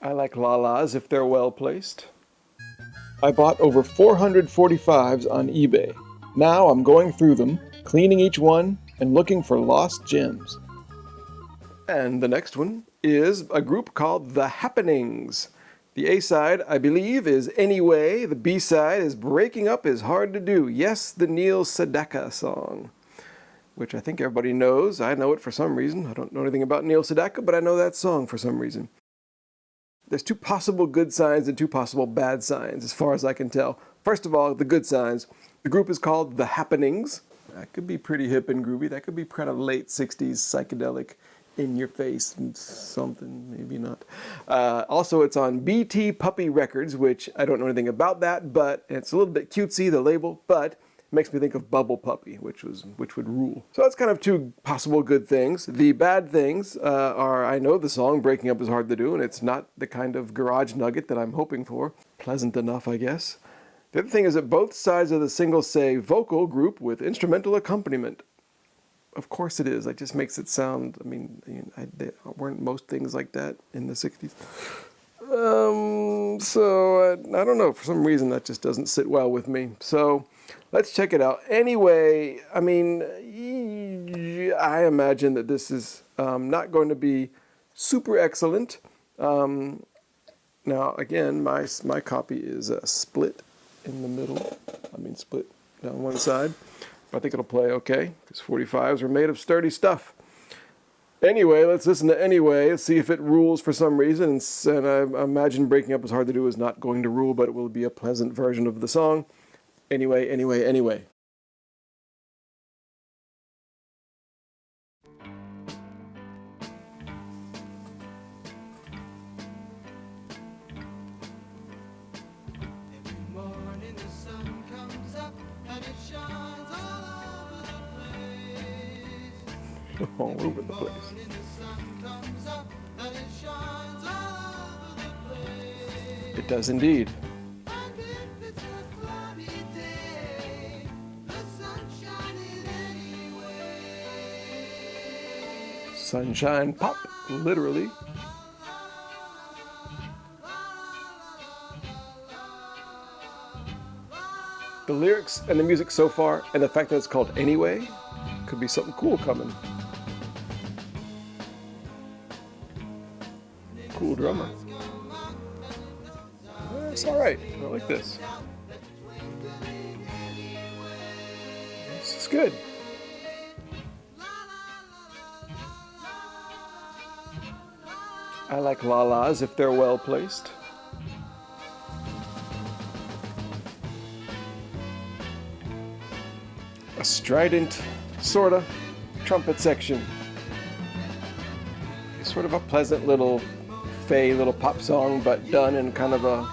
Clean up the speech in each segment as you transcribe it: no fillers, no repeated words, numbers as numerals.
I like la-las if they're well placed. I bought over 445s on eBay. Now I'm going through them, cleaning each one, and looking for lost gems. And the next one is a group called The Happenings. The A-side, I believe, is Anyway. The B-side is Breaking Up Is Hard to Do. Yes, the Neil Sedaka song, which I think everybody knows. I know it for some reason. I don't know anything about Neil Sedaka, but I know that song for some reason. There's two possible good signs and two possible bad signs, as far as I can tell. First of all, the good signs. The group is called The Happenings. That could be pretty hip and groovy. That could be kind of late 60s psychedelic, in your face something, maybe not. Also, it's on BT Puppy Records, which I don't know anything about that, but it's a little bit cutesy, the label, but it makes me think of Bubble Puppy, which would rule. So that's kind of two possible good things. The bad things are, I know the song Breaking Up Is Hard to Do, and it's not the kind of garage nugget that I'm hoping for. Pleasant enough, I guess. The other thing is that both sides of the single say vocal group with instrumental accompaniment. Of course it is. It just makes it sound, weren't most things like that in the 60s? I don't know. For some reason, that just doesn't sit well with me. So let's check it out. Anyway, I imagine that this is not going to be super excellent. Now, again, my copy is split in the middle. Split down one side. I think it'll play okay, because 45s are made of sturdy stuff. Anyway, let's listen to Anyway. Let's see if it rules for some reason. And I imagine Breaking Up Is Hard to Do is not going to rule, but it will be a pleasant version of the song. Anyway, anyway, anyway. All over the place. It does indeed. Sunshine pop, literally. The lyrics and the music so far, and the fact that it's called Anyway, could be something cool coming. Cool drummer. It's alright. I like this. This is good. I like la-las if they're well placed. A strident, sorta, trumpet section. It's sort of a pleasant little little pop song, but done in kind of a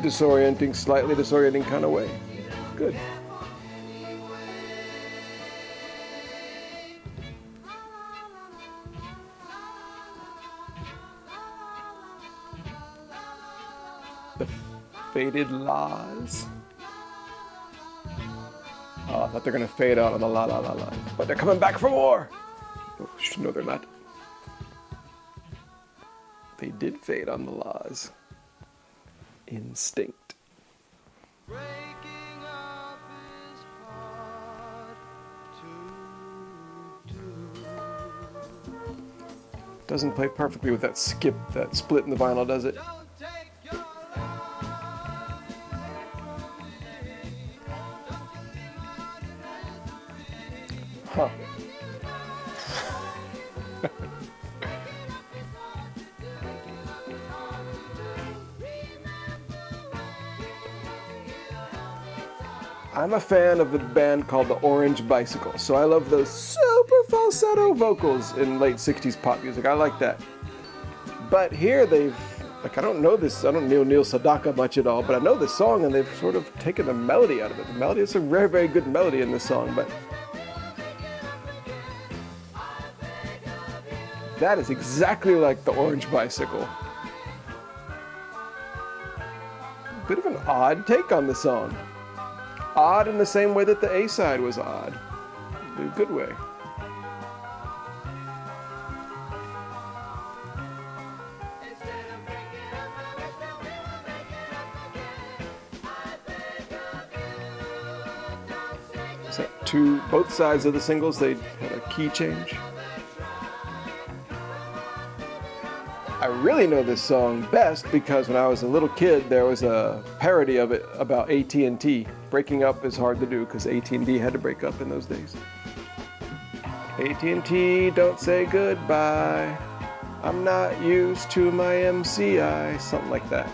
slightly disorienting kind of way. Good. The faded la's. Oh, I thought they're gonna fade out on the la la la la, but they're coming back for more. Oh, no, they're not. They did fade on the la's. Instinct. Breaking up is hard to do. Doesn't play perfectly with that skip, that split in the vinyl, does it? Huh. I'm a fan of the band called the Orange Bicycle, so I love those super falsetto vocals in late 60s pop music. I like that. But here they've, I don't know Neil Sedaka much at all, but I know this song and they've sort of taken the melody out of it. The melody is a very, very good melody in this song, but that is exactly like the Orange Bicycle. Bit of an odd take on the song. Odd in the same way that the A-side was odd. In a good way. Is that both sides of the singles, they had a key change? I really know this song best because when I was a little kid, there was a parody of it about AT&T. Breaking up is hard to do because AT&T had to break up in those days. AT&T, don't say goodbye. I'm not used to my MCI. Something like that.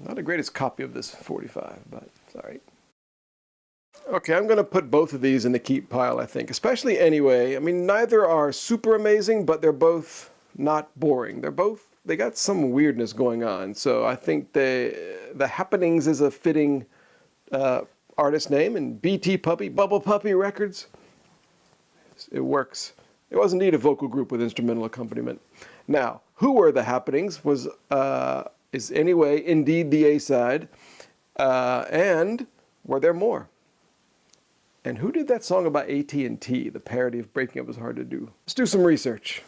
Not the greatest copy of this 45, but it's alright. Okay, I'm going to put both of these in the keep pile, I think. Especially Anyway. I mean, neither are super amazing, but they're both not boring. They got some weirdness going on. So I think The Happenings is a fitting artist name, and BT Puppy, Bubble Puppy Records. It works. It was indeed a vocal group with instrumental accompaniment. Now, Who Were the Happenings is Anyway indeed the A-side, and Were There More? And who did that song about AT&T, the parody of Breaking Up Is Hard to Do? Let's do some research.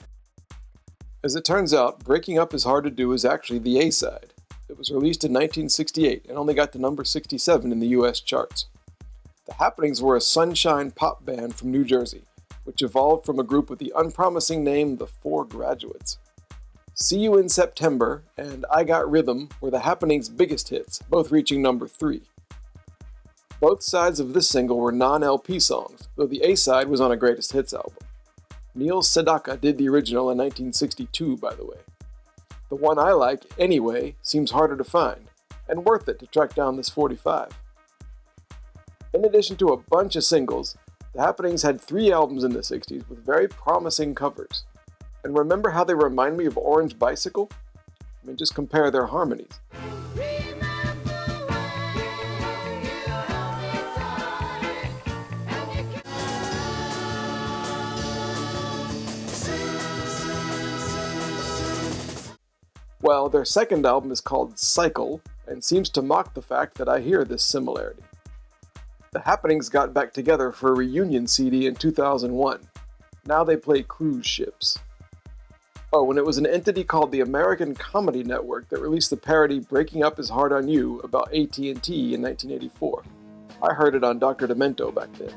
As it turns out, Breaking Up Is Hard to Do is actually the A-side. It was released in 1968 and only got to number 67 in the US charts. The Happenings were a sunshine pop band from New Jersey, which evolved from a group with the unpromising name The Four Graduates. See You in September and I Got Rhythm were the Happenings' biggest hits, both reaching number 3. Both sides of this single were non-LP songs, though the A-side was on a greatest hits album. Neil Sedaka did the original in 1962, by the way. The one I like, Anyway, seems harder to find, and worth it to track down this 45. In addition to a bunch of singles, The Happenings had 3 albums in the 60s with very promising covers. And remember how they remind me of Orange Bicycle? I mean, just compare their harmonies. Well, their second album is called Cycle, and seems to mock the fact that I hear this similarity. The Happenings got back together for a reunion CD in 2001. Now they play cruise ships. Oh, and it was an entity called the American Comedy Network that released the parody Breaking Up Is Hard on You about AT&T in 1984. I heard it on Dr. Demento back then.